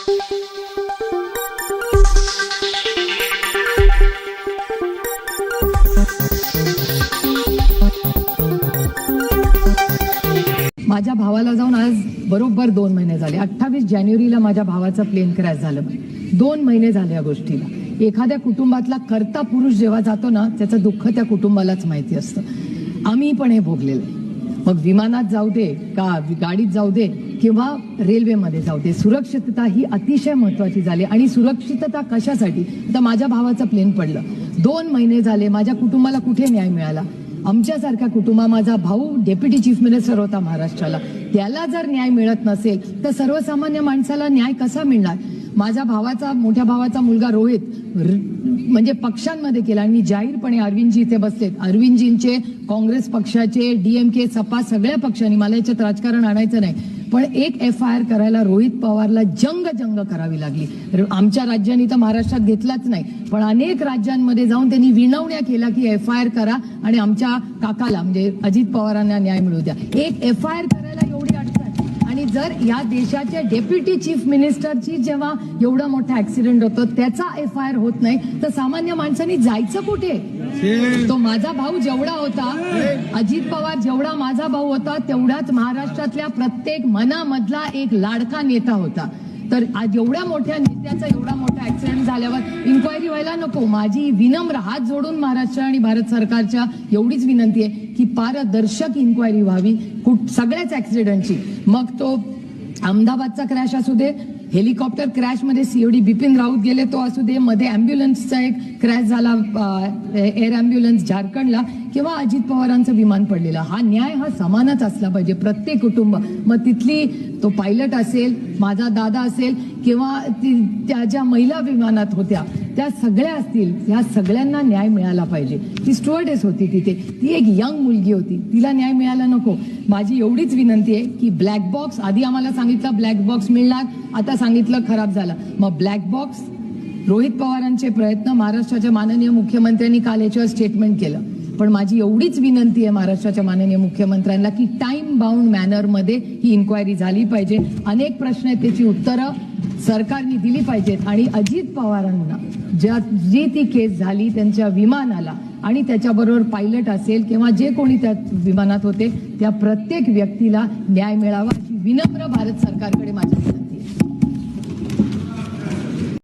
माझ्या भावाला जाऊन आज बरोबर 2 महिने झाले. 28 जानेवारीला माझ्या भावाचं प्लेन क्रॅश झालं. 2 महिने झाले या गोष्टीला. एखाद्या कुटुंबातला कर्ता पुरुष जेव्हा जातो ना, त्याचं दुःख त्या कुटुंबालाच माहिती असतं. आम्ही पण हे भोगलेलं. मग विमानात जाऊ दे का गाडीत जाऊ दे किंवा रेल्वेमध्ये जाऊ दे, सुरक्षितता ही अतिशय महत्वाची झाली. आणि सुरक्षितता कशासाठी? तर माझ्या भावाचं प्लेन पडलं. 2 महिने झाले. माझ्या कुटुंबाला कुठे न्याय मिळाला? आमच्यासारखा कुटुंबा, माझा भाऊ डेप्युटी चीफ मिनिस्टर होता महाराष्ट्राला, त्याला जर न्याय मिळत नसेल तर सर्वसामान्य माणसाला न्याय कसा मिळणार? माझ्या भावाचा, मोठ्या भावाचा मुलगा रोहित म्हणजे पक्षांमध्ये केला. आणि मी जाहीरपणे अरविंदजी इथे बसलेत, अरविंदजींचे, काँग्रेस पक्षाचे, डीएमके, सपा सगळ्या पक्षांनी, मला याच्यात राजकारण आणायचं नाही, पण एक FIR करायला रोहित पवारला जंग करावी लागली. आमच्या राज्यांनी तर महाराष्ट्रात घेतलाच नाही, पण अनेक राज्यांमध्ये जाऊन त्यांनी विनवण्या केला की FIR करा आणि आमच्या काकाला म्हणजे अजित पवारांना न्याय मिळू द्या. एक FIR करायला एवढी अडचण. आणि जर या देशाच्या डेप्युटी चीफ मिनिस्टरची जेव्हा एवढा मोठा ऍक्सिडेंट होतो त्याचा FIR होत नाही तर सामान्य माणसांनी जायचं कुठे? तो माझा भाऊ जेवढा होता, अजित पवार जेवढा माझा भाऊ होता, तेवढाच महाराष्ट्रातल्या प्रत्येक मनामधला एक लाडका नेता होता. तर आज एवढ्या मोठ्या नेत्याचा एवढा मोठा ऍक्सिडेंट झाल्यावर इन्क्वायरी व्हायला नको? माझी विनम्र हात जोडून महाराष्ट्र आणि भारत सरकारच्या एवढीच विनंती आहे की पारदर्शक इन्क्वायरी व्हावी सगळ्याच ऍक्सिडेंटची. मग तो अहमदाबादचा क्रॅश असू दे, हेलिकॉप्टर क्रॅश मध्ये COD बिपिन राऊत गेले तो असू दे, मध्ये अँब्युलन्सचा एक क्रॅश झाला एअर अँब्युलन्स झारखंडला, किंवा अजित पवारांचं विमान पडलेलं. हा न्याय हा समानच असला पाहिजे प्रत्येक कुटुंब. मग तिथली तो पायलट असेल, माझा दादा असेल, किंवा त्या ज्या महिला विमानात होत्या त्या सगळ्या असतील, ह्या सगळ्यांना न्याय मिळाला पाहिजे. ती स्टुअर्डेस होती तिथे, ती एक यंग मुलगी होती, तिला न्याय मिळाला नको? माझी एवढीच विनंती आहे की ब्लॅक बॉक्स, आधी आम्हाला सांगितलं ब्लॅक बॉक्स मिळणार, आता सांगितलं खराब झाला. मग ब्लॅक बॉक्स, रोहित पवारांचे प्रयत्न, महाराष्ट्राच्या माननीय मुख्यमंत्र्यांनी काल याच्यावर स्टेटमेंट केलं. पण माझी एवढीच विनंती आहे महाराष्ट्राच्या माननीय मुख्यमंत्र्यांना की टाइम बाउंड मॅनरमध्ये ही इन्क्वायरी झाली पाहिजे. अनेक प्रश्न आहेत, त्याची उत्तरं सरकारने दिली पाहिजेत. आणि अजित पवारांना जी ती केस झाली त्यांच्या विमानाला आणि त्याच्याबरोबर पायलट असेल किंवा जे कोणी त्या विमानात होते त्या प्रत्येक व्यक्तीला न्याय मिळावा अशी विनम्र भारत सरकारकडे माझी